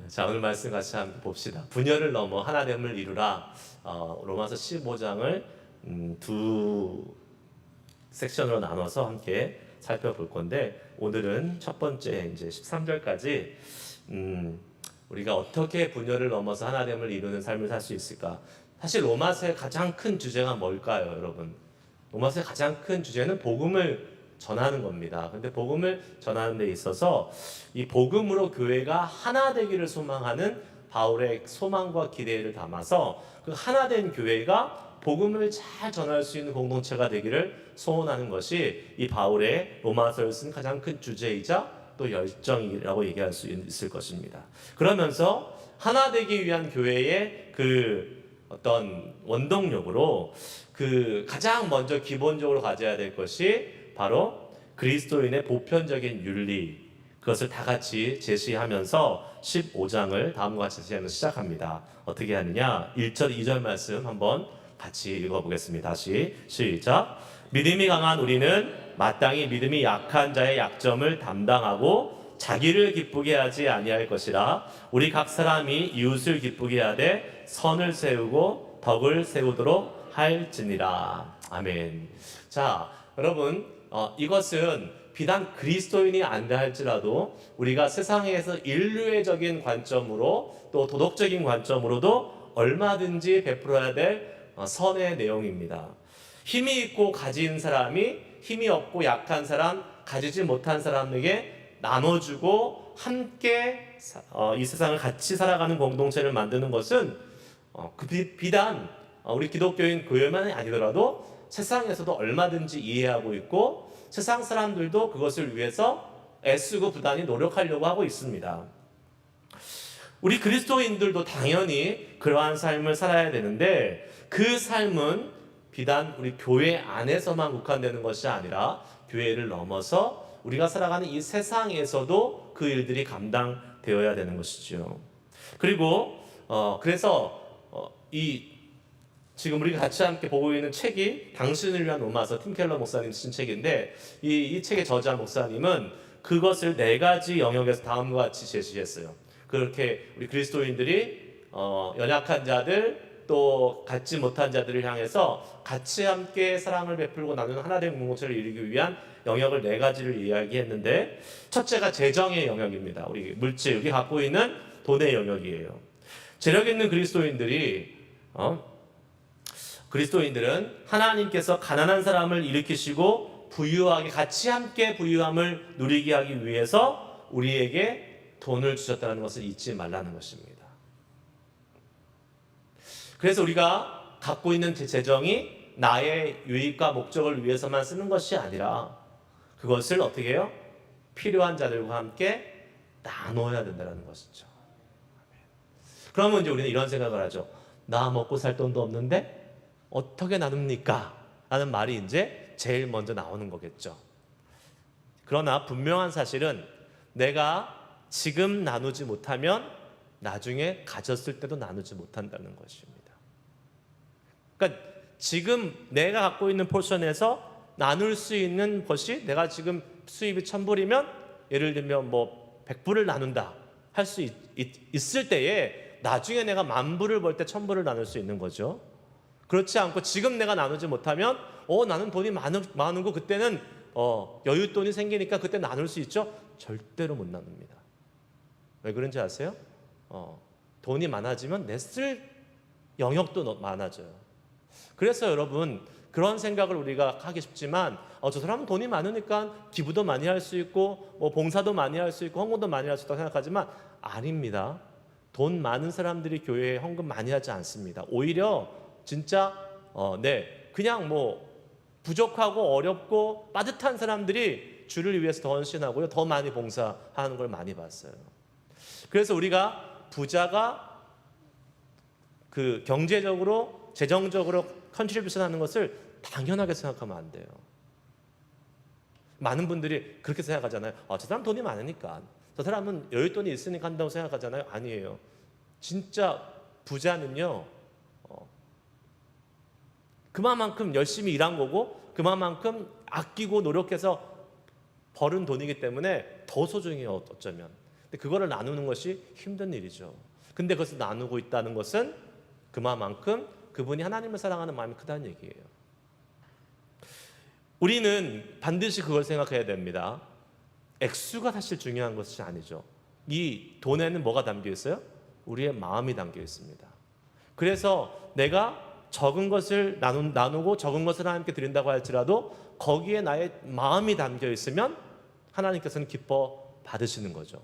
자, 오늘 말씀 같이 함께 봅시다. 분열을 넘어 하나됨을 이루라. 로마서 15장을 두 섹션으로 나눠서 함께 살펴볼 건데, 오늘은 첫 번째 이제 13절까지 우리가 어떻게 분열을 넘어서 하나됨을 이루는 삶을 살 수 있을까? 사실 로마서의 가장 큰 주제가 뭘까요, 여러분? 로마서의 가장 큰 주제는 복음을 전하는 겁니다. 근데 복음을 전하는 데 있어서 이 복음으로 교회가 하나 되기를 소망하는 바울의 소망과 기대를 담아서 그 하나된 교회가 복음을 잘 전할 수 있는 공동체가 되기를 소원하는 것이 이 바울의 로마서를 쓴 가장 큰 주제이자 또 열정이라고 얘기할 수 있을 것입니다. 그러면서 하나 되기 위한 교회의 그 어떤 원동력으로 그 가장 먼저 기본적으로 가져야 될 것이 바로 그리스도인의 보편적인 윤리, 그것을 다 같이 제시하면서 15장을 다음과 같이 제시하면서 시작합니다. 어떻게 하느냐? 1절, 2절 말씀 한번 같이 읽어보겠습니다. 다시 시작. 믿음이 강한 우리는 마땅히 믿음이 약한 자의 약점을 담당하고 자기를 기쁘게 하지 아니할 것이라. 우리 각 사람이 이웃을 기쁘게 하되 선을 세우고 덕을 세우도록 할지니라. 아멘. 자, 여러분, 이것은 비단 그리스도인이 아니라 할지라도 우리가 세상에서 인류애적인 관점으로 또 도덕적인 관점으로도 얼마든지 베풀어야 될 선의 내용입니다. 힘이 있고 가진 사람이 힘이 없고 약한 사람, 가지지 못한 사람에게 나눠주고 함께 이 세상을 같이 살아가는 공동체를 만드는 것은 비단 우리 기독교인 교회만이 아니더라도 세상에서도 얼마든지 이해하고 있고 세상 사람들도 그것을 위해서 애쓰고 부단히 노력하려고 하고 있습니다. 우리 그리스도인들도 당연히 그러한 삶을 살아야 되는데 그 삶은 비단 우리 교회 안에서만 국한되는 것이 아니라 교회를 넘어서 우리가 살아가는 이 세상에서도 그 일들이 감당되어야 되는 것이죠. 그리고 그래서 지금 우리가 같이 함께 보고 있는 책이 당신을 위한 로마서, 팀 켈러 목사님 쓴 책인데 이 책의 저자 목사님은 그것을 4가지 영역에서 다음과 같이 제시했어요. 그렇게 우리 그리스도인들이 연약한 자들 또 갖지 못한 자들을 향해서 같이 함께 사랑을 베풀고 나누는 하나된 공동체를 이루기 위한 영역을 4가지를 이야기했는데, 첫째가 재정의 영역입니다. 우리 물질, 우리 갖고 있는 돈의 영역이에요. 재력 있는 그리스도인들은 하나님께서 가난한 사람을 일으키시고 부유하게 같이 함께 부유함을 누리게 하기 위해서 우리에게 돈을 주셨다는 것을 잊지 말라는 것입니다. 그래서 우리가 갖고 있는 재정이 나의 유익과 목적을 위해서만 쓰는 것이 아니라 그것을 어떻게 해요? 필요한 자들과 함께 나눠야 된다는 것이죠. 그러면 이제 우리는 이런 생각을 하죠. 나 먹고 살 돈도 없는데 어떻게 나눕니까? 라는 말이 이제 제일 먼저 나오는 거겠죠. 그러나 분명한 사실은 내가 지금 나누지 못하면 나중에 가졌을 때도 나누지 못한다는 것입니다. 그러니까 지금 내가 갖고 있는 포션에서 나눌 수 있는 것이, 내가 지금 수입이 1,000불이면 예를 들면 뭐 100불을 나눈다 할 수 있을 때에 나중에 내가 10,000불을 벌 때 1,000불을 나눌 수 있는 거죠. 그렇지 않고 지금 내가 나누지 못하면 나는 돈이 많고 그때는 여윳돈이 생기니까 그때 나눌 수 있죠? 절대로 못 나눕니다. 왜 그런지 아세요? 돈이 많아지면 내 쓸 영역도 많아져요. 그래서 여러분, 그런 생각을 우리가 하기 쉽지만 저 사람은 돈이 많으니까 기부도 많이 할 수 있고 뭐 봉사도 많이 할 수 있고 헌금도 많이 할 수 있다고 생각하지만 아닙니다. 돈 많은 사람들이 교회에 헌금 많이 하지 않습니다. 오히려 진짜 그냥 뭐 부족하고 어렵고 빠듯한 사람들이 주를 위해서 더 헌신하고요, 더 많이 봉사하는 걸 많이 봤어요. 그래서 우리가 부자가 그 경제적으로 재정적으로 컨트리뷰션 하는 것을 당연하게 생각하면 안 돼요. 많은 분들이 그렇게 생각하잖아요. 저 사람 돈이 많으니까, 저 사람은 여윳돈이 있으니까 한다고 생각하잖아요. 아니에요. 진짜 부자는요, 그만큼 열심히 일한 거고 그만큼 아끼고 노력해서 벌은 돈이기 때문에 더 소중해요, 어쩌면. 근데 그거를 나누는 것이 힘든 일이죠. 근데 그것을 나누고 있다는 것은 그만큼 그분이 하나님을 사랑하는 마음이 크다는 얘기예요. 우리는 반드시 그걸 생각해야 됩니다. 액수가 사실 중요한 것이 아니죠. 이 돈에는 뭐가 담겨 있어요? 우리의 마음이 담겨 있습니다. 그래서 내가 적은 것을 나누고 적은 것을 하나님께 드린다고 할지라도 거기에 나의 마음이 담겨 있으면 하나님께서는 기뻐 받으시는 거죠.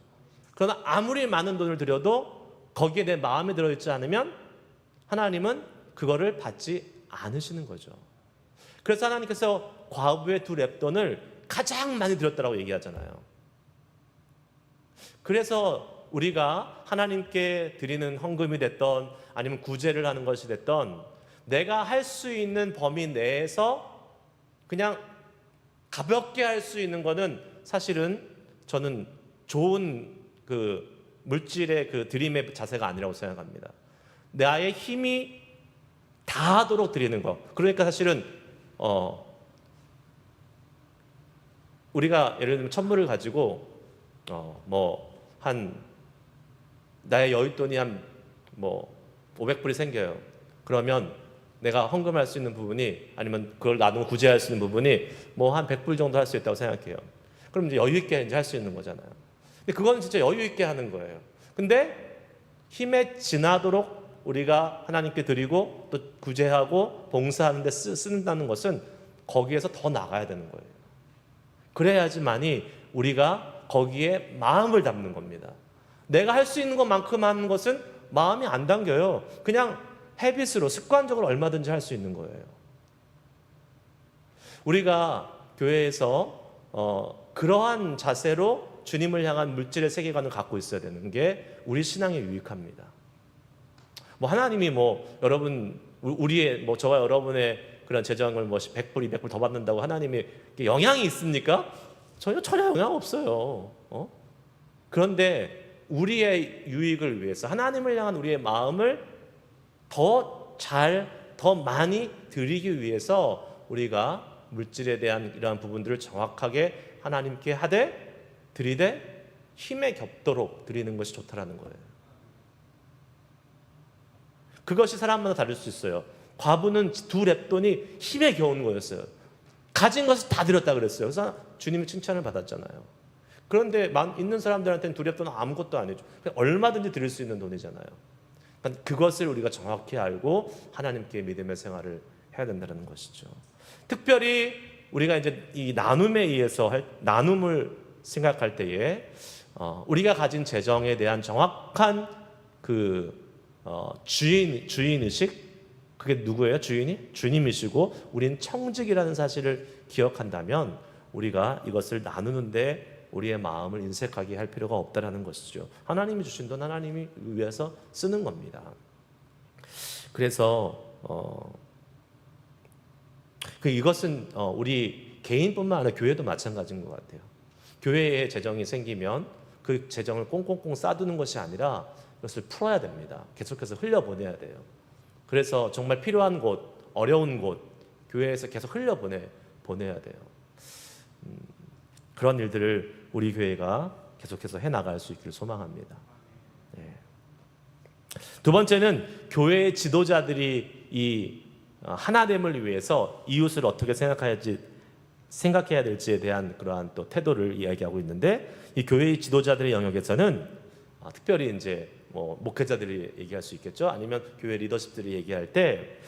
그러나 아무리 많은 돈을 드려도 거기에 내 마음이 들어있지 않으면 하나님은 그거를 받지 않으시는 거죠. 그래서 하나님께서 과부의 2렙돈을 가장 많이 드렸다고 얘기하잖아요. 그래서 우리가 하나님께 드리는 헌금이 됐던 아니면 구제를 하는 것이 됐던 내가 할 수 있는 범위 내에서 그냥 가볍게 할 수 있는 거는 사실은 저는 좋은 그 물질의 그 드림의 자세가 아니라고 생각합니다. 나의 힘이 다하도록 드리는 거. 그러니까 사실은 우리가 예를 들면 천물을 가지고 한 나의 여윳돈이 한 500불이 생겨요. 그러면 내가 헌금할 수 있는 부분이 아니면 그걸 나누고 구제할 수 있는 부분이 한 100불 정도 할 수 있다고 생각해요. 그럼 이제 여유 있게 이제 할 수 있는 거잖아요. 근데 그건 진짜 여유 있게 하는 거예요. 근데 힘에 지나도록 우리가 하나님께 드리고 또 구제하고 봉사하는 데 쓰는다는 것은 거기에서 더 나가야 되는 거예요. 그래야지만이 우리가 거기에 마음을 담는 겁니다. 내가 할 수 있는 것만큼 하는 것은 마음이 안 담겨요. 그냥 헤빗으로 습관적으로 얼마든지 할 수 있는 거예요. 우리가 교회에서 그러한 자세로 주님을 향한 물질의 세계관을 갖고 있어야 되는 게 우리 신앙에 유익합니다. 하나님이 여러분 우리의 저와 여러분의 그런 재정을 100불, 200불 더 받는다고 하나님이 영향이 있습니까? 전혀 영향 없어요. 그런데 우리의 유익을 위해서 하나님을 향한 우리의 마음을 더 많이 드리기 위해서 우리가 물질에 대한 이러한 부분들을 정확하게 하나님께 하되 드리되 힘에 겹도록 드리는 것이 좋다라는 거예요. 그것이 사람마다 다를 수 있어요. 과부는 2렙돈이 힘에 겨운 거였어요. 가진 것을 다 드렸다 그랬어요. 그래서 주님이 칭찬을 받았잖아요. 그런데 있는 사람들한테는 2렙돈은 아무것도 아니죠. 얼마든지 드릴 수 있는 돈이잖아요. 그러니까 그것을 우리가 정확히 알고 하나님께 믿음의 생활을 해야 된다는 것이죠. 특별히 우리가 이제 이 나눔에 의해서 나눔을 생각할 때에 우리가 가진 재정에 대한 정확한 주인의식, 그게 누구예요? 주인이? 주님이시고 우리는 청직이라는 사실을 기억한다면 우리가 이것을 나누는데 우리의 마음을 인색하게 할 필요가 없다라는 것이죠. 하나님이 주신 돈 하나님이 위해서 쓰는 겁니다. 그래서 이것은 우리 개인뿐만 아니라 교회도 마찬가지인 것 같아요. 교회에 재정이 생기면 그 재정을 꽁꽁꽁 싸두는 것이 아니라 그것을 풀어야 됩니다. 계속해서 흘려보내야 돼요. 그래서 정말 필요한 곳, 어려운 곳, 교회에서 계속 보내야 돼요. 그런 일들을 우리 교회가 계속해서 해나갈 수 있기를 소망합니다. 네. 두 번째는 교회의 지도자들이 이 하나됨을 위해서 이웃을 어떻게 생각해야 될지에 대한 그러한 또 태도를 이야기하고 있는데, 이 교회의 지도자들의 영역에서는 특별히 이제 목회자들이 얘기할 수 있겠죠. 아니면 교회 리더십들이 얘기할 때,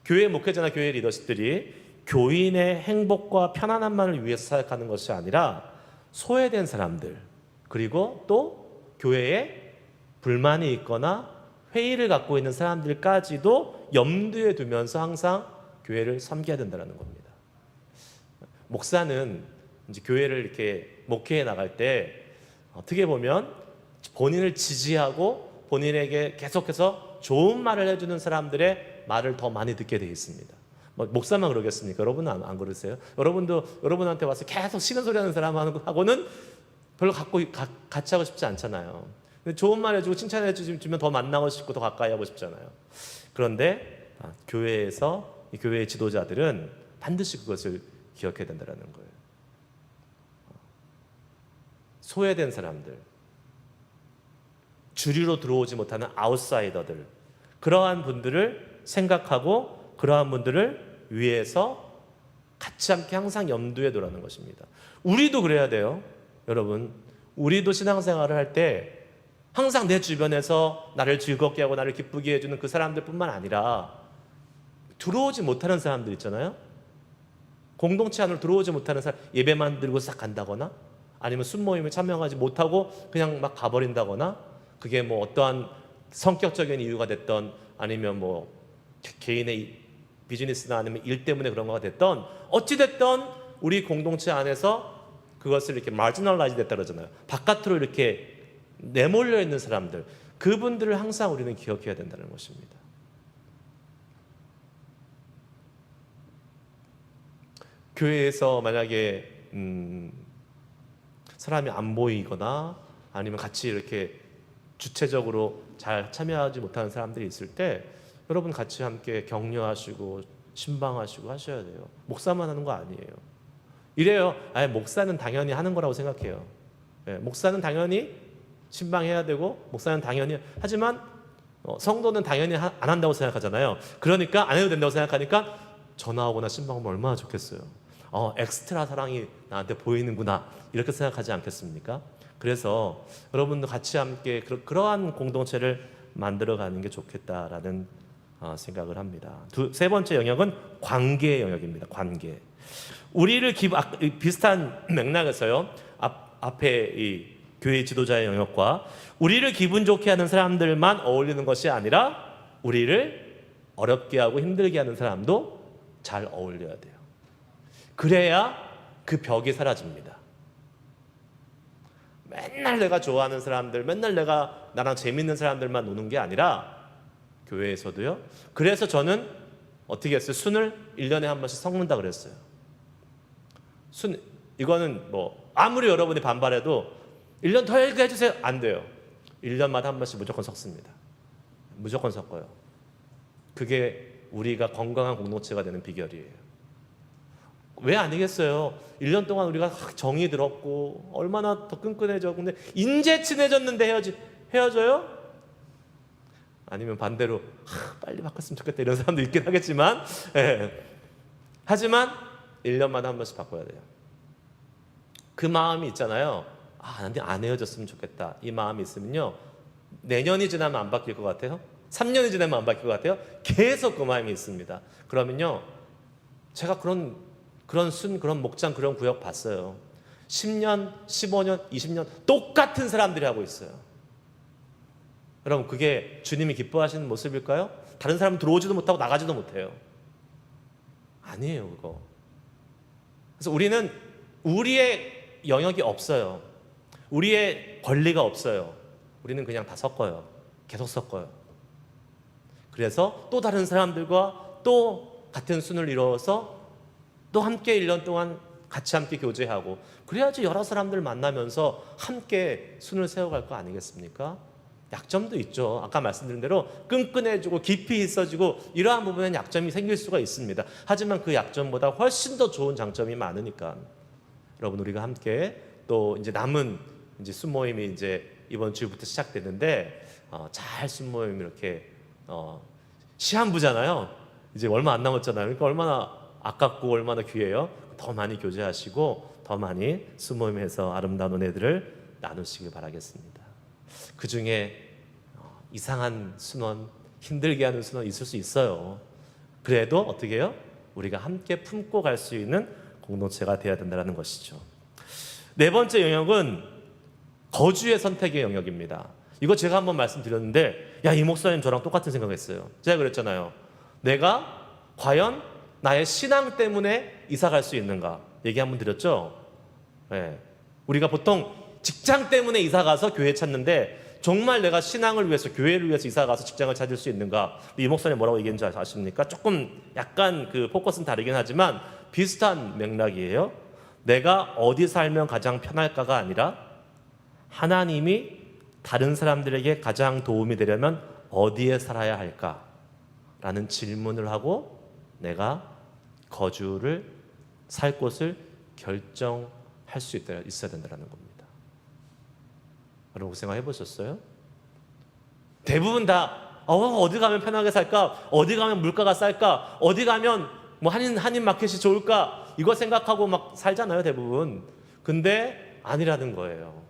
교회 목회자나 교회 리더십들이 교인의 행복과 편안함만을 위해서 사역하는 것이 아니라 소외된 사람들, 그리고 또 교회에 불만이 있거나 회의를 갖고 있는 사람들까지도 염두에 두면서 항상 교회를 섬겨야 된다는 겁니다. 목사는 이제 교회를 이렇게 목회해 나갈 때 어떻게 보면 본인을 지지하고 본인에게 계속해서 좋은 말을 해주는 사람들의 말을 더 많이 듣게 되어 있습니다. 목사만 그러겠습니까? 여러분은 안 그러세요? 여러분도 여러분한테 와서 계속 싫은 소리 하는 사람하고는 별로 같이 하고 싶지 않잖아요. 근데 좋은 말 해주고 칭찬해 주면 더 만나고 싶고 더 가까이 하고 싶잖아요. 그런데 교회에서 이 교회의 지도자들은 반드시 그것을 기억해야 된다는 거예요. 소외된 사람들, 주류로 들어오지 못하는 아웃사이더들, 그러한 분들을 생각하고 그러한 분들을 위해서 같이 함께 항상 염두에 두라는 것입니다. 우리도 그래야 돼요. 여러분, 우리도 신앙생활을 할 때 항상 내 주변에서 나를 즐겁게 하고 나를 기쁘게 해주는 그 사람들뿐만 아니라 들어오지 못하는 사람들 있잖아요. 공동체 안으로 들어오지 못하는 사람, 예배만 들고 싹 간다거나 아니면 순모임에 참여하지 못하고 그냥 막 가버린다거나, 그게 뭐 어떠한 성격적인 이유가 됐던 아니면 뭐 개인의 비즈니스나 아니면 일 때문에 그런 거가 됐던, 어찌 됐던 우리 공동체 안에서 그것을 이렇게 마지널라이즈 됐다 그러잖아요. 바깥으로 이렇게 내몰려 있는 사람들, 그분들을 항상 우리는 기억해야 된다는 것입니다. 교회에서 만약에 사람이 안 보이거나 아니면 같이 이렇게 주체적으로 잘 참여하지 못하는 사람들이 있을 때 여러분 같이 함께 격려하시고 신방하시고 하셔야 돼요. 목사만 하는 거 아니에요. 이래요. 목사는 당연히 하는 거라고 생각해요. 목사는 당연히 신방해야 되고 목사는 당연히 하지만 성도는 당연히 안 한다고 생각하잖아요. 그러니까 안 해도 된다고 생각하니까 전화하거나 신방하면 얼마나 좋겠어요. 엑스트라 사랑이 나한테 보이는구나, 이렇게 생각하지 않겠습니까? 그래서 여러분도 같이 함께 그러한 공동체를 만들어가는 게 좋겠다라는 생각을 합니다. 세 번째 영역은 관계의 영역입니다. 관계. 우리를 비슷한 맥락에서요. 앞에 이 교회 지도자의 영역과 우리를 기분 좋게 하는 사람들만 어울리는 것이 아니라 우리를 어렵게 하고 힘들게 하는 사람도 잘 어울려야 돼요. 그래야 그 벽이 사라집니다. 맨날 내가 좋아하는 사람들, 맨날 나랑 재밌는 사람들만 노는 게 아니라 교회에서도요. 그래서 저는 어떻게 했어요? 순을 1년에 한 번씩 섞는다 그랬어요. 이거는 뭐 아무리 여러분이 반발해도 1년 더 해주세요, 안 돼요. 1년마다 한 번씩 무조건 섞습니다. 무조건 섞어요. 그게 우리가 건강한 공동체가 되는 비결이에요. 왜 아니겠어요? 1년 동안 우리가 정이 들었고 얼마나 더 끈끈해져. 근데 이제 친해졌는데 헤어져요? 아니면 반대로 빨리 바꿨으면 좋겠다 이런 사람도 있긴 하겠지만, 하지만 1년마다 한 번씩 바꿔야 돼요. 그 마음이 있잖아요. 나한테 안 헤어졌으면 좋겠다, 이 마음이 있으면요, 내년이 지나면 안 바뀔 것 같아요? 3년이 지나면 안 바뀔 것 같아요? 계속 그 마음이 있습니다. 그러면요, 제가 그런 목장, 그런 구역 봤어요. 10년, 15년, 20년 똑같은 사람들이 하고 있어요. 여러분, 그게 주님이 기뻐하시는 모습일까요? 다른 사람은 들어오지도 못하고 나가지도 못해요. 아니에요, 그거. 그래서 우리는 우리의 영역이 없어요. 우리의 권리가 없어요. 우리는 그냥 다 섞어요. 계속 섞어요. 그래서 또 다른 사람들과 또 같은 순을 이루어서 또 함께 1년 동안 같이 함께 교제하고, 그래야지 여러 사람들 만나면서 함께 순을 세워갈 거 아니겠습니까? 약점도 있죠. 아까 말씀드린 대로 끈끈해지고 깊이 있어지고 이러한 부분에는 약점이 생길 수가 있습니다. 하지만 그 약점보다 훨씬 더 좋은 장점이 많으니까 여러분, 우리가 함께 또 이제 남은 이제 순모임이 이제 이번 주부터 시작되는데 잘 순모임 이렇게 시한부잖아요. 이제 얼마 안 남았잖아요. 그러니까 얼마나 아깝고 얼마나 귀해요. 더 많이 교제하시고 더 많이 순모임해서 아름다운 은혜들을 나누시길 바라겠습니다. 그 중에 이상한 순원, 힘들게 하는 순원 있을 수 있어요. 그래도 어떻게 해요? 우리가 함께 품고 갈 수 있는 공동체가 되어야 된다는 것이죠. 네 번째 영역은 거주의 선택의 영역입니다. 이거 제가 한번 말씀드렸는데, 이 목사님 저랑 똑같은 생각했어요. 제가 그랬잖아요. 내가 과연 나의 신앙 때문에 이사 갈 수 있는가 얘기 한번 드렸죠. 우리가 보통 직장 때문에 이사 가서 교회 찾는데, 정말 내가 신앙을 위해서, 교회를 위해서 이사 가서 직장을 찾을 수 있는가? 이 목사님 뭐라고 얘기했는지 아십니까? 조금 약간 그 포커스는 다르긴 하지만 비슷한 맥락이에요. 내가 어디 살면 가장 편할까가 아니라 하나님이 다른 사람들에게 가장 도움이 되려면 어디에 살아야 할까라는 질문을 하고 내가 살 곳을 결정할 수 있어야 된다는 겁니다. 여러분, 그 생각 해보셨어요? 대부분 다 어디 가면 편하게 살까? 어디 가면 물가가 쌀까? 어디 가면 뭐 한인 마켓이 좋을까? 이거 생각하고 막 살잖아요, 대부분. 근데 아니라는 거예요.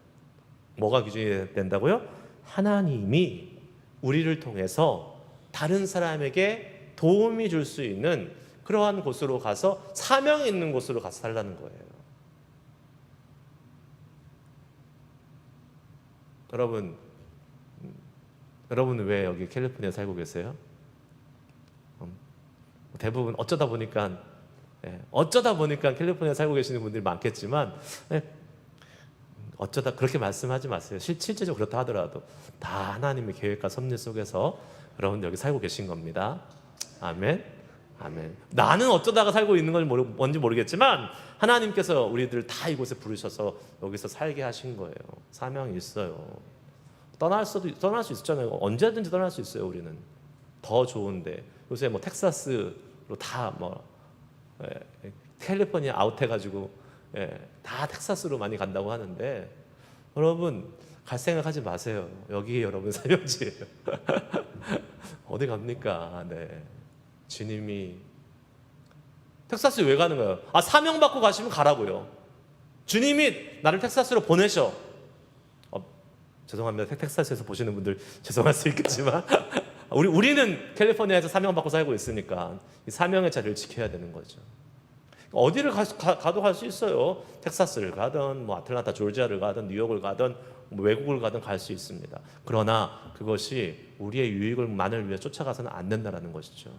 뭐가 기준이 된다고요? 하나님이 우리를 통해서 다른 사람에게 도움이 줄 수 있는 그러한 곳으로 가서 사명이 있는 곳으로 가서 살라는 거예요. 여러분은 왜 여기 캘리포니아에 살고 계세요? 대부분 어쩌다 보니까 캘리포니아에 살고 계시는 분들이 많겠지만, 어쩌다 그렇게 말씀하지 마세요. 실제적으로 그렇다 하더라도 다 하나님의 계획과 섭리 속에서 여러분 여기 살고 계신 겁니다. 아멘. 아멘. 나는 어쩌다가 살고 있는 건 뭔지 모르겠지만 하나님께서 우리들 다 이곳에 부르셔서 여기서 살게 하신 거예요. 사명이 있어요. 떠날 수 있잖아요. 언제든지 떠날 수 있어요. 우리는 더 좋은데 요새 뭐 텍사스로 다 캘리포니아 아웃해가지고 다 텍사스로 많이 간다고 하는데, 여러분 갈 생각하지 마세요. 여기 여러분 사명지예요. 어디 갑니까? 주님이 텍사스 왜 가는 거예요? 사명 받고 가시면 가라고요. 주님이 나를 텍사스로 보내셔. 죄송합니다. 텍사스에서 보시는 분들 죄송할 수 있겠지만 우리는 캘리포니아에서 사명 받고 살고 있으니까 이 사명의 자리를 지켜야 되는 거죠. 어디를 가도 갈 수 있어요. 텍사스를 가든 뭐 아틀란타 조지아를 가든 뉴욕을 가든 뭐 외국을 가든 갈 수 있습니다. 그러나 그것이 우리의 유익을만을 위해 쫓아가서는 안 된다는 것이죠.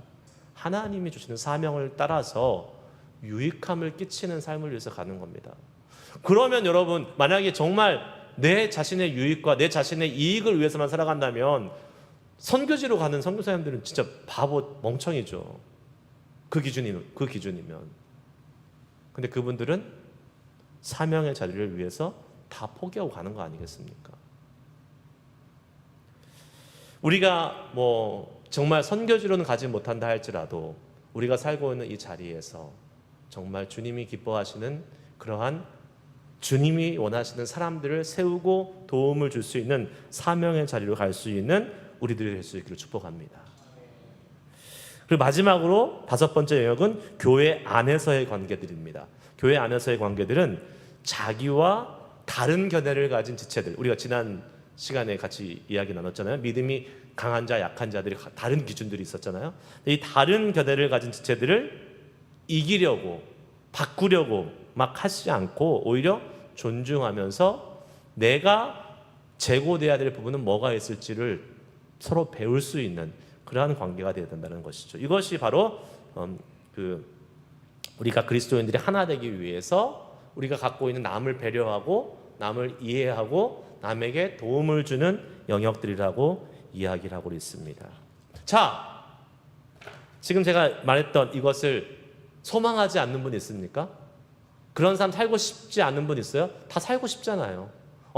하나님이 주시는 사명을 따라서 유익함을 끼치는 삶을 위해서 가는 겁니다. 그러면 여러분, 만약에 정말 내 자신의 유익과 내 자신의 이익을 위해서만 살아간다면 선교지로 가는 선교사님들은 진짜 바보 멍청이죠. 그 기준이면. 근데 그분들은 사명의 자리를 위해서 다 포기하고 가는 거 아니겠습니까? 우리가 뭐 정말 선교지로는 가지 못한다 할지라도 우리가 살고 있는 이 자리에서 정말 주님이 기뻐하시는 그러한 주님이 원하시는 사람들을 세우고 도움을 줄 수 있는 사명의 자리로 갈 수 있는 우리들이 될 수 있기를 축복합니다. 그리고 마지막으로 5번째 영역은 교회 안에서의 관계들입니다. 교회 안에서의 관계들은 자기와 다른 견해를 가진 지체들, 우리가 지난 시간에 같이 이야기 나눴잖아요. 믿음이 강한 자, 약한 자들이 다른 기준들이 있었잖아요. 이 다른 견해를 가진 지체들을 이기려고 바꾸려고 막 하지 않고 오히려 존중하면서 내가 제고돼야 될 부분은 뭐가 있을지를 서로 배울 수 있는 그러한 관계가 되어야 된다는 것이죠. 이것이 바로 우리가 그리스도인들이 하나 되기 위해서 우리가 갖고 있는 남을 배려하고 남을 이해하고 남에게 도움을 주는 영역들이라고 이야기를 하고 있습니다. 자, 지금 제가 말했던 이것을 소망하지 않는 분 있습니까? 그런 사람 살고 싶지 않은 분 있어요? 다 살고 싶잖아요.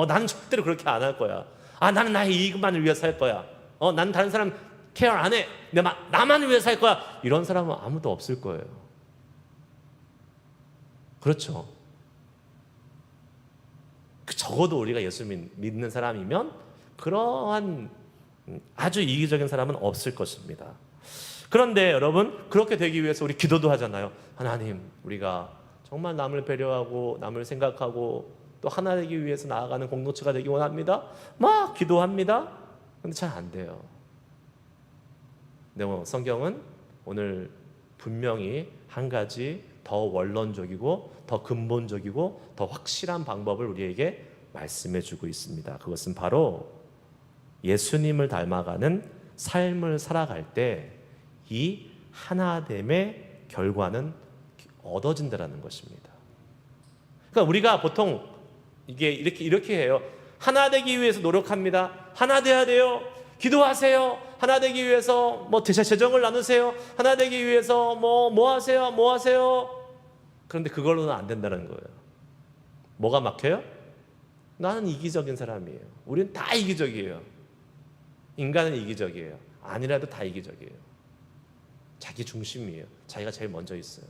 나는 절대로 그렇게 안 할 거야. 나는 나의 이익만을 위해서 살 거야. 나는 다른 사람 케어 안 해. 나만 위해서 살 거야. 이런 사람은 아무도 없을 거예요. 그렇죠. 적어도 우리가 예수 믿는 사람이면 그러한 아주 이기적인 사람은 없을 것입니다. 그런데 여러분, 그렇게 되기 위해서 우리 기도도 하잖아요. 하나님, 우리가 정말 남을 배려하고 남을 생각하고 또 하나 되기 위해서 나아가는 공동체가 되기 원합니다. 막 기도합니다. 근데 잘 안 돼요. 근데 성경은 오늘 분명히 한 가지 더 원론적이고 더 근본적이고 더 확실한 방법을 우리에게 말씀해 주고 있습니다. 그것은 바로 예수님을 닮아가는 삶을 살아갈 때 이 하나됨의 결과는 얻어진다는 것입니다. 그러니까 우리가 보통 이게 이렇게 해요. 하나 되기 위해서 노력합니다. 하나 돼야 돼요. 기도하세요. 하나 되기 위해서 뭐 재정을 나누세요. 하나 되기 위해서 뭐 하세요. 그런데 그걸로는 안 된다는 거예요. 뭐가 막혀요? 나는 이기적인 사람이에요. 우리는 다 이기적이에요. 인간은 이기적이에요. 아니라도 다 이기적이에요. 자기 중심이에요. 자기가 제일 먼저 있어요.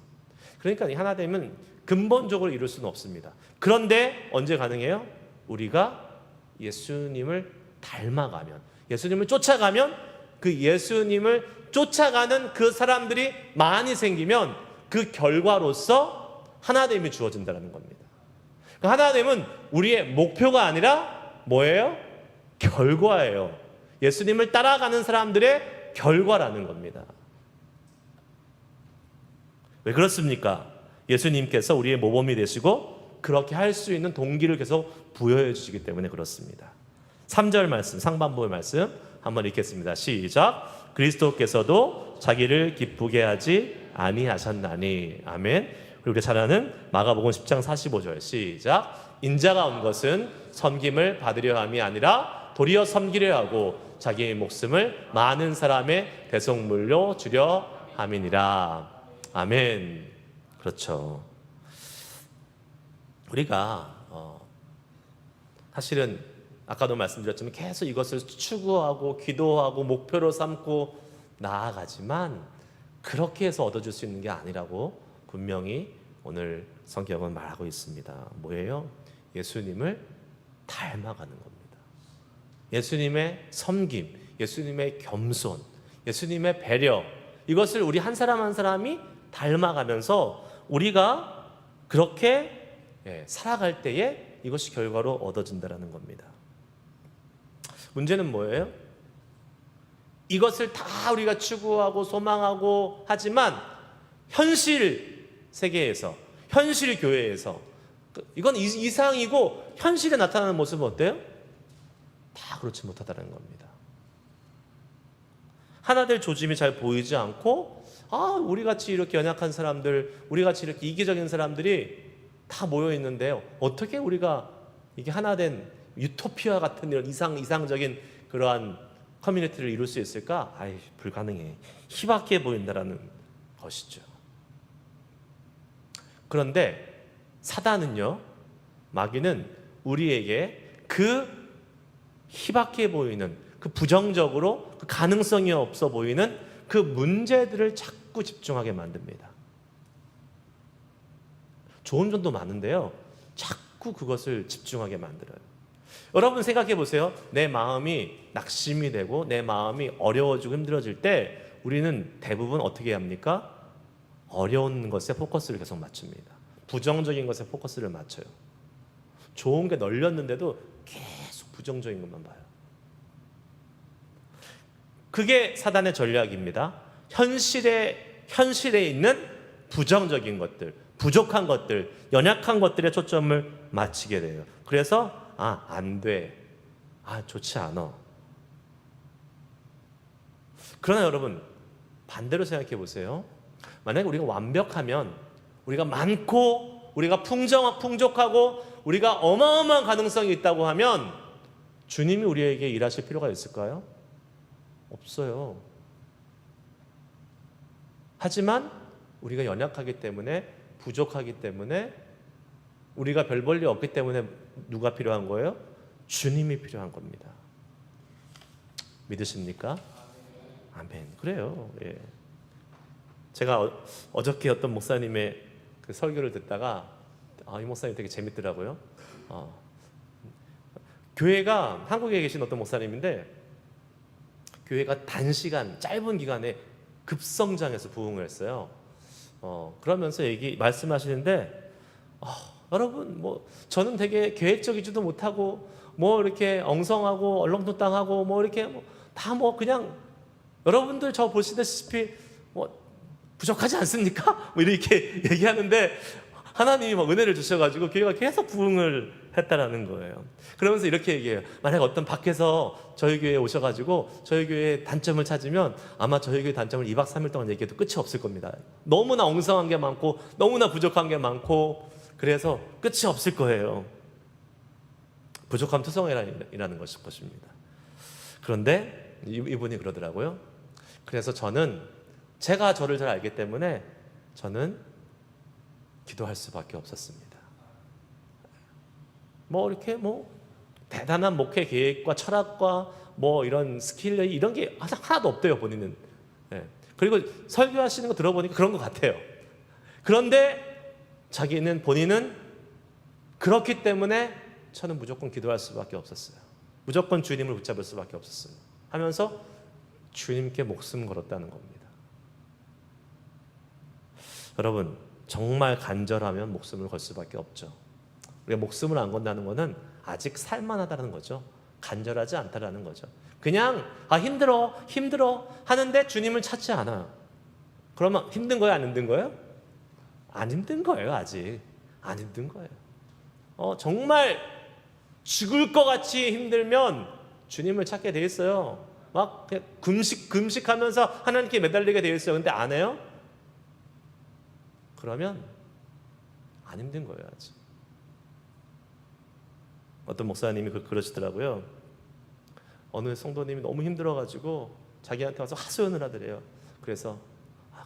그러니까 이 하나 되면 근본적으로 이룰 수는 없습니다. 그런데 언제 가능해요? 우리가 예수님을 닮아가면, 예수님을 쫓아가면, 그 예수님을 쫓아가는 그 사람들이 많이 생기면 그 결과로서 하나됨이 주어진다는 겁니다. 하나됨은 우리의 목표가 아니라 뭐예요? 결과예요. 예수님을 따라가는 사람들의 결과라는 겁니다. 왜 그렇습니까? 예수님께서 우리의 모범이 되시고 그렇게 할 수 있는 동기를 계속 부여해 주시기 때문에 그렇습니다. 3절 말씀, 상반부의 말씀 한번 읽겠습니다. 시작. 그리스도께서도 자기를 기쁘게 하지 아니하셨나니. 아멘. 그리고 우리가 잘 아는 마가복음 10장 45절 시작. 인자가 온 것은 섬김을 받으려 함이 아니라 도리어 섬기려 하고 자기의 목숨을 많은 사람의 대속물로 주려 함이니라. 아멘. 그렇죠. 우리가 사실은 아까도 말씀드렸지만 계속 이것을 추구하고 기도하고 목표로 삼고 나아가지만 그렇게 해서 얻어줄 수 있는 게 아니라고 분명히 오늘 성경은 말하고 있습니다. 뭐예요? 예수님을 닮아가는 겁니다. 예수님의 섬김, 예수님의 겸손, 예수님의 배려, 이것을 우리 한 사람 한 사람이 닮아가면서 우리가 그렇게 살아갈 때에 이것이 결과로 얻어진다는 겁니다. 문제는 뭐예요? 이것을 다 우리가 추구하고 소망하고 하지만 현실 세계에서, 현실 교회에서 이건 이상이고 현실에 나타나는 모습은 어때요? 다 그렇지 못하다는 겁니다. 하나 될 조짐이 잘 보이지 않고 우리같이 이렇게 연약한 사람들, 우리같이 이렇게 이기적인 사람들이 다 모여 있는데요, 어떻게 우리가 이게 하나 된 유토피아 같은 이런 이상적인 그러한 커뮤니티를 이룰 수 있을까? 불가능해. 희박해 보인다라는 것이죠. 그런데 사단은요, 마귀는 우리에게 그 희박해 보이는, 그 부정적으로, 그 가능성이 없어 보이는 그 문제들을 자꾸 집중하게 만듭니다. 좋은 점도 많은데요, 자꾸 그것을 집중하게 만들어요. 여러분 생각해 보세요. 내 마음이 낙심이 되고 내 마음이 어려워지고 힘들어질 때 우리는 대부분 어떻게 합니까? 어려운 것에 포커스를 계속 맞춥니다. 부정적인 것에 포커스를 맞춰요. 좋은 게 널렸는데도 계속 부정적인 것만 봐요. 그게 사단의 전략입니다. 현실에 있는 부정적인 것들, 부족한 것들, 연약한 것들에 초점을 맞추게 돼요. 그래서 안 돼. 좋지 않아. 그러나 여러분, 반대로 생각해 보세요. 만약에 우리가 완벽하면, 우리가 많고, 우리가 풍족하고, 우리가 어마어마한 가능성이 있다고 하면 주님이 우리에게 일하실 필요가 있을까요? 없어요. 하지만 우리가 연약하기 때문에, 부족하기 때문에, 우리가 별 볼 일 없기 때문에 누가 필요한 거예요? 주님이 필요한 겁니다. 믿으십니까? 아멘. 그래요. 예. 제가 어저께 어떤 목사님의 그 설교를 듣다가 이 목사님 되게 재밌더라고요. 교회가, 한국에 계신 어떤 목사님인데, 교회가 단시간, 짧은 기간에 급성장해서 부흥을 했어요. 그러면서 말씀하시는데, 여러분, 저는 되게 계획적이지도 못하고, 이렇게 엉성하고, 얼렁뚱땅하고, 이렇게, 그냥, 여러분들 저 보시다시피, 부족하지 않습니까? 이렇게 얘기하는데, 하나님이 은혜를 주셔가지고, 교회가 계속 부흥을 했다라는 거예요. 그러면서 이렇게 얘기해요. 만약 어떤 밖에서 저희 교회에 오셔가지고, 저희 교회의 단점을 찾으면, 아마 저희 교회 단점을 2박 3일 동안 얘기해도 끝이 없을 겁니다. 너무나 엉성한 게 많고, 너무나 부족한 게 많고, 그래서 끝이 없을 거예요. 부족함 투성이라는 것입니다. 그런데 이분이 그러더라고요. 그래서 제가 저를 잘 알기 때문에 저는 기도할 수밖에 없었습니다. 이렇게 대단한 목회 계획과 철학과 이런 스킬 이런 게 하나도 없대요, 본인은. 그리고 설교하시는 거 들어보니까 그런 것 같아요. 그런데 본인은 그렇기 때문에 저는 무조건 기도할 수밖에 없었어요. 무조건 주님을 붙잡을 수밖에 없었어요. 하면서 주님께 목숨 걸었다는 겁니다. 여러분, 정말 간절하면 목숨을 걸 수밖에 없죠. 우리가 목숨을 안 건다는 것은 아직 살만하다는 거죠. 간절하지 않다라는 거죠. 그냥 힘들어 하는데 주님을 찾지 않아요. 그러면 힘든 거예요? 안 힘든 거예요? 안 힘든 거예요. 아직 안 힘든 거예요. 정말 죽을 것 같이 힘들면 주님을 찾게 돼 있어요. 막 그냥 금식하면서 하나님께 매달리게 돼 있어요. 근데 안 해요? 그러면 안 힘든 거예요. 아직. 어떤 목사님이 그러시더라고요. 어느 성도님이 너무 힘들어가지고 자기한테 와서 하소연을 하더래요. 그래서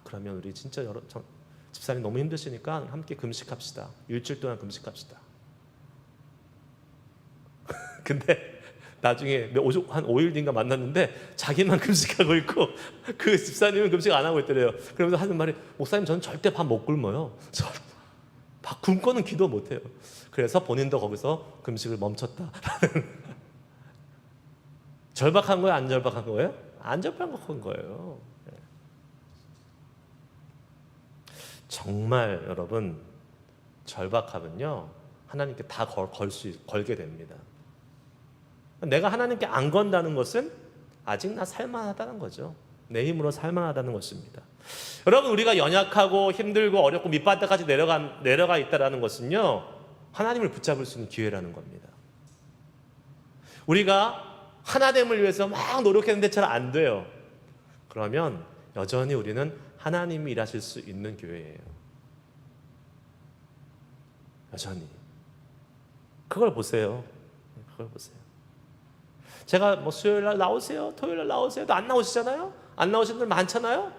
그러면 우리 진짜 집사님 너무 힘드시니까 함께 금식합시다. 일주일 동안 금식합시다. 근데 나중에 한 5일 뒤인가 만났는데 자기만 금식하고 있고 그 집사님은 금식 안 하고 있더래요. 그러면서 하는 말이, 목사님 저는 절대 밥 못 굶어요. 밥 굶고는 기도 못 해요. 그래서 본인도 거기서 금식을 멈췄다. 절박한 거예요? 안 절박한 거예요? 안 절박한 거예요. 정말 여러분, 절박하면요 하나님께 다 걸게 됩니다. 내가 하나님께 안 건다는 것은 아직 나 살만하다는 거죠. 내 힘으로 살만하다는 것입니다. 여러분, 우리가 연약하고 힘들고 어렵고 밑바닥까지 내려가 있다는 것은요, 하나님을 붙잡을 수 있는 기회라는 겁니다. 우리가 하나됨을 위해서 막 노력했는데 잘 안 돼요. 그러면 여전히 우리는 하나님이 일하실 수 있는 교회예요. 여전히. 그걸 보세요. 그걸 보세요. 제가 수요일 날 나오세요, 토요일 날 나오세요도 안 나오시잖아요. 안 나오시는 분들 많잖아요.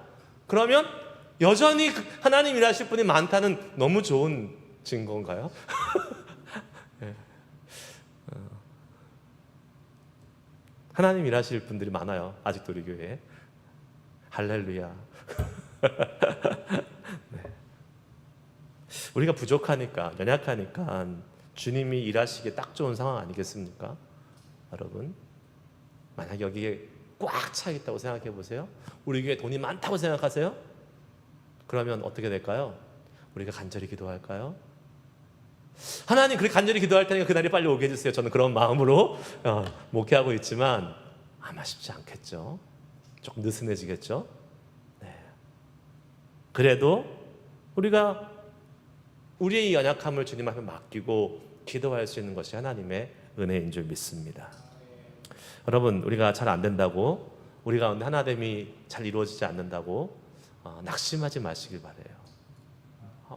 그러면 여전히 하나님 일하실 분이 많다는 너무 좋은 증거인가요? 네. 하나님 일하실 분들이 많아요. 아직도 우리 교회에. 할렐루야. 네. 우리가 부족하니까, 연약하니까 주님이 일하시기에 딱 좋은 상황 아니겠습니까? 여러분, 만약 여기에 꽉 차 있다고 생각해 보세요. 우리 교회 돈이 많다고 생각하세요? 그러면 어떻게 될까요? 우리가 간절히 기도할까요? 하나님, 그렇게 간절히 기도할 테니까 그날이 빨리 오게 해주세요. 저는 그런 마음으로 목회하고 있지만 아마 쉽지 않겠죠. 조금 느슨해지겠죠. 네. 그래도 우리가 우리의 연약함을 주님 앞에 맡기고 기도할 수 있는 것이 하나님의 은혜인 줄 믿습니다. 여러분, 우리가 잘 안 된다고, 우리 가운데 하나됨이 잘 이루어지지 않는다고 낙심하지 마시길 바라요.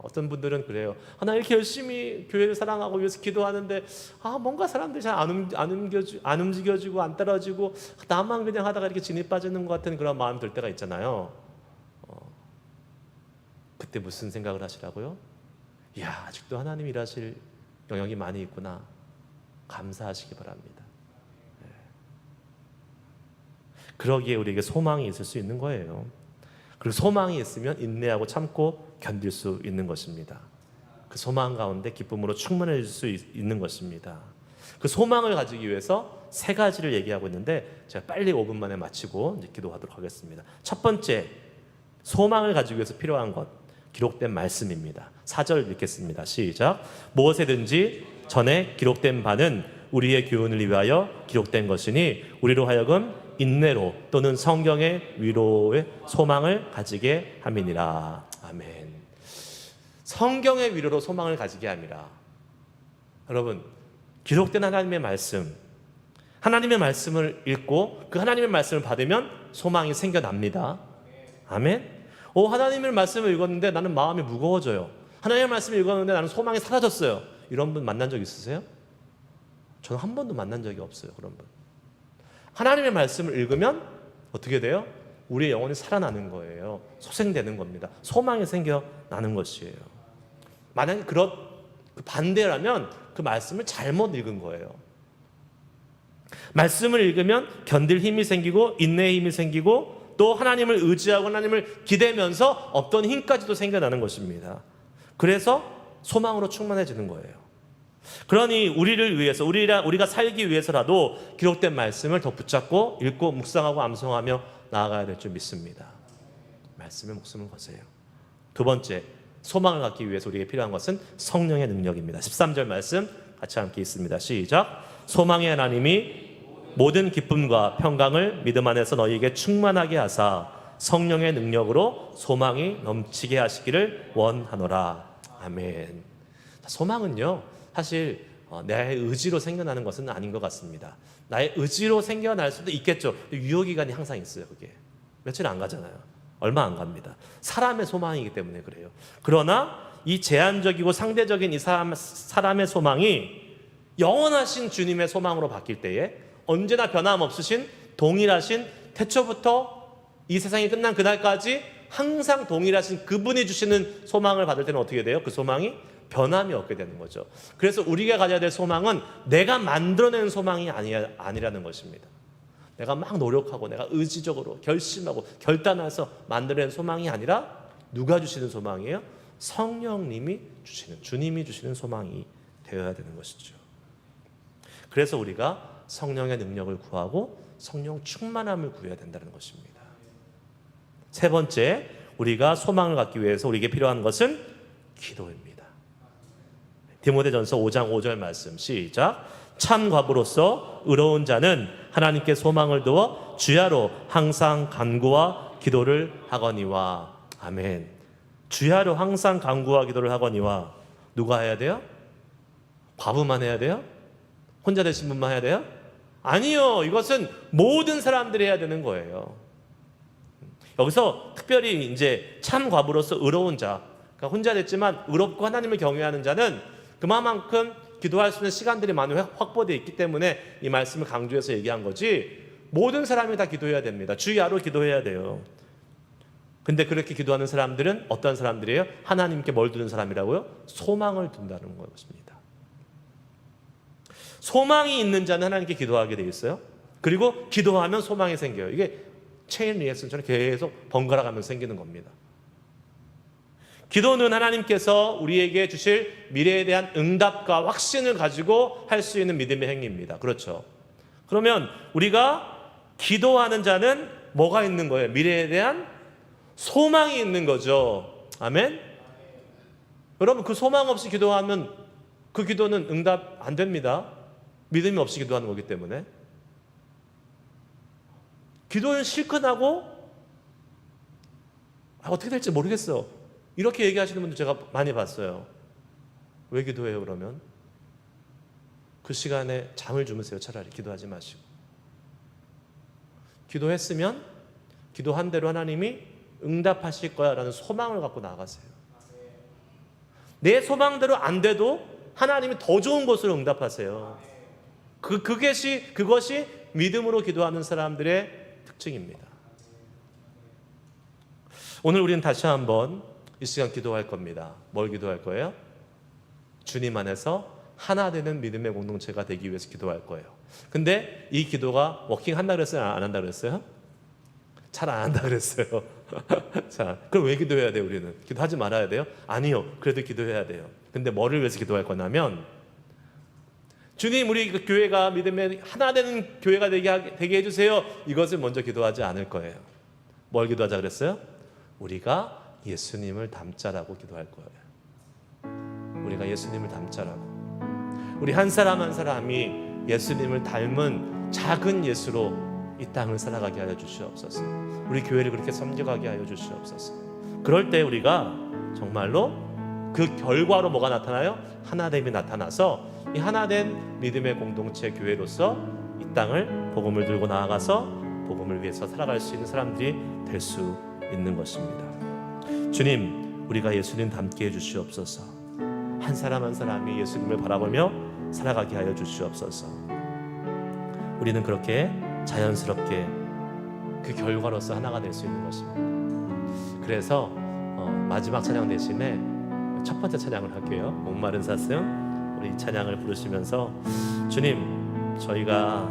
어떤 분들은 그래요. 나 이렇게 열심히 교회를 사랑하고 위해서 기도하는데 뭔가 사람들이 잘 안 움직여지고 안 따라지고 나만 그냥 하다가 이렇게 진이 빠지는 것 같은 그런 마음이 들 때가 있잖아요. 그때 무슨 생각을 하시라고요? 이야, 아직도 하나님 일하실 영역이 많이 있구나. 감사하시기 바랍니다. 네. 그러기에 우리에게 소망이 있을 수 있는 거예요. 그리고 소망이 있으면 인내하고 참고 견딜 수 있는 것입니다. 그 소망 가운데 기쁨으로 충만해질 수 있는 것입니다. 그 소망을 가지기 위해서 세 가지를 얘기하고 있는데 제가 빨리 5분 만에 마치고 이제 기도하도록 하겠습니다. 첫 번째, 소망을 가지기 위해서 필요한 것, 기록된 말씀입니다. 4절 읽겠습니다. 시작. 무엇이든지 전에 기록된 바는 우리의 교훈을 위하여 기록된 것이니 우리로 하여금 인내로 또는 성경의 위로의 소망을 가지게 함이니라. 아멘. 성경의 위로로 소망을 가지게 함이라. 여러분, 기록된 하나님의 말씀, 하나님의 말씀을 읽고 그 하나님의 말씀을 받으면 소망이 생겨납니다. 아멘. 하나님의 말씀을 읽었는데 나는 마음이 무거워져요. 하나님의 말씀을 읽었는데 나는 소망이 사라졌어요. 이런 분 만난 적 있으세요? 저는 한 번도 만난 적이 없어요. 그런 분. 하나님의 말씀을 읽으면 어떻게 돼요? 우리의 영혼이 살아나는 거예요. 소생되는 겁니다. 소망이 생겨나는 것이에요. 만약에 반대라면 그 말씀을 잘못 읽은 거예요. 말씀을 읽으면 견딜 힘이 생기고 인내의 힘이 생기고 또 하나님을 의지하고 하나님을 기대면서 없던 힘까지도 생겨나는 것입니다. 그래서 소망으로 충만해지는 거예요. 그러니 우리를 위해서 우리가 살기 위해서라도 기록된 말씀을 더 붙잡고 읽고 묵상하고 암송하며 나아가야 될 줄 믿습니다. 말씀에 목숨을 거세요. 두 번째, 소망을 갖기 위해서 우리에게 필요한 것은 성령의 능력입니다. 13절 말씀 같이 함께 읽습니다. 시작. 소망의 하나님이 모든 기쁨과 평강을 믿음 안에서 너희에게 충만하게 하사 성령의 능력으로 소망이 넘치게 하시기를 원하노라. 아멘. 소망은요, 사실 내 의지로 생겨나는 것은 아닌 것 같습니다. 나의 의지로 생겨날 수도 있겠죠. 유효기간이 항상 있어요. 그게 며칠 안 가잖아요. 얼마 안 갑니다. 사람의 소망이기 때문에 그래요. 그러나 이 제한적이고 상대적인 이 사람의 소망이 영원하신 주님의 소망으로 바뀔 때에 언제나 변함없으신 동일하신 태초부터 이 세상이 끝난 그날까지 항상 동일하신 그분이 주시는 소망을 받을 때는 어떻게 돼요? 그 소망이 변함이 없게 되는 거죠. 그래서 우리가 가져야 될 소망은 내가 만들어낸 소망이 아니라는 것입니다. 내가 막 노력하고 내가 의지적으로 결심하고 결단해서 만들어낸 소망이 아니라 누가 주시는 소망이에요? 성령님이 주시는, 주님이 주시는 소망이 되어야 되는 것이죠. 그래서 우리가 성령의 능력을 구하고 성령 충만함을 구해야 된다는 것입니다. 세 번째, 우리가 소망을 갖기 위해서 우리에게 필요한 것은 기도입니다. 디모데전서 5장 5절 말씀 시작. 참 과부로서 의로운 자는 하나님께 소망을 두어 주야로 항상 간구와 기도를 하거니와. 아멘. 주야로 항상 간구와 기도를 하거니와. 누가 해야 돼요? 과부만 해야 돼요? 혼자 되신 분만 해야 돼요? 아니요. 이것은 모든 사람들이 해야 되는 거예요. 여기서 특별히 이제 참 과부로서 의로운 자, 그러니까 혼자 됐지만 의롭고 하나님을 경외하는 자는 그만큼 기도할 수 있는 시간들이 많이 확보되어 있기 때문에 이 말씀을 강조해서 얘기한 거지, 모든 사람이 다 기도해야 됩니다. 주야로 기도해야 돼요. 근데 그렇게 기도하는 사람들은 어떤 사람들이에요? 하나님께 뭘 두는 사람이라고요? 소망을 둔다는 것입니다. 소망이 있는 자는 하나님께 기도하게 되어 있어요. 그리고 기도하면 소망이 생겨요. 이게 체인 리액션처럼 계속 번갈아 가면서 생기는 겁니다. 기도는 하나님께서 우리에게 주실 미래에 대한 응답과 확신을 가지고 할 수 있는 믿음의 행위입니다. 그렇죠? 그러면 우리가 기도하는 자는 뭐가 있는 거예요? 미래에 대한 소망이 있는 거죠. 아멘? 여러분, 그 소망 없이 기도하면 그 기도는 응답 안 됩니다. 믿음이 없이 기도하는 거기 때문에. 기도는 실컷 하고 어떻게 될지 모르겠어, 이렇게 얘기하시는 분들 제가 많이 봤어요. 왜 기도해요 그러면? 그 시간에 잠을 주무세요. 차라리 기도하지 마시고. 기도했으면 기도한 대로 하나님이 응답하실 거야 라는 소망을 갖고 나가세요. 내 소망대로 안 돼도 하나님이 더 좋은 것으로 응답하세요. 그것이 믿음으로 기도하는 사람들의 특징입니다. 오늘 우리는 다시 한번 이 시간 기도할 겁니다. 뭘 기도할 거예요? 주님 안에서 하나 되는 믿음의 공동체가 되기 위해서 기도할 거예요. 근데 이 기도가 워킹한다 그랬어요? 안 한다 그랬어요? 잘 안 한다 그랬어요. 자, 그럼 왜 기도해야 돼요? 우리는 기도하지 말아야 돼요? 아니요, 그래도 기도해야 돼요. 근데 뭐를 위해서 기도할 거냐면, 주님, 우리 그 교회가 믿음의 하나 되는 교회가 되게 해주세요. 이것을 먼저 기도하지 않을 거예요. 뭘 기도하자 그랬어요? 우리가 예수님을 닮자라고 기도할 거예요. 우리가 예수님을 닮자라고. 우리 한 사람 한 사람이 예수님을 닮은 작은 예수로 이 땅을 살아가게 하여 주시옵소서. 우리 교회를 그렇게 섬겨가게 하여 주시옵소서. 그럴 때 우리가 정말로 그 결과로 뭐가 나타나요? 하나됨이 나타나서 이 하나된 믿음의 공동체 교회로서 이 땅을 복음을 들고 나아가서 복음을 위해서 살아갈 수 있는 사람들이 될 수 있는 것입니다. 주님, 우리가 예수님 닮게 해주시옵소서. 한 사람 한 사람이 예수님을 바라보며 살아가게 하여 주시옵소서. 우리는 그렇게 자연스럽게 그 결과로서 하나가 될 수 있는 것입니다. 그래서 마지막 찬양 대신에 첫 번째 찬양을 할게요. 목마른 사슴, 우리 찬양을 부르시면서 주님, 저희가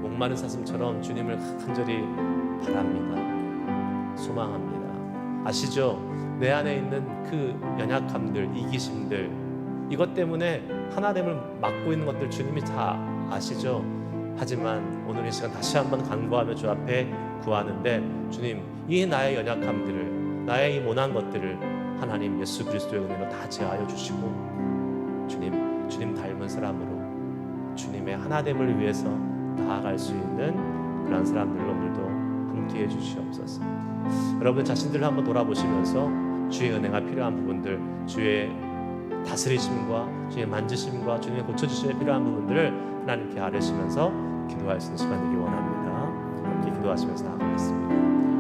목마른 사슴처럼 주님을 간절히 바랍니다. 소망합니다. 아시죠? 내 안에 있는 그 연약함들, 이기심들, 이것 때문에 하나됨을 막고 있는 것들 주님이 다 아시죠? 하지만 오늘 이 시간 다시 한번 간구하며 주 앞에 구하는데, 주님, 이 나의 연약함들을, 나의 이 모난 것들을 하나님 예수 그리스도의 은혜로 다 제하여 주시고, 주님 닮은 사람으로 주님의 하나됨을 위해서 나아갈 수 있는 그런 사람들로 오늘도 함께해 주시옵소서. 여러분 자신들을 한번 돌아보시면서 주의 은혜가 필요한 부분들, 주의 다스리심과 주의 만지심과 주님의 고쳐주심에 필요한 부분들을 하나님께 아뢰시면서 기도할 수 있는 시간 되길 원합니다. 함께 기도하시면서 나아가겠습니다.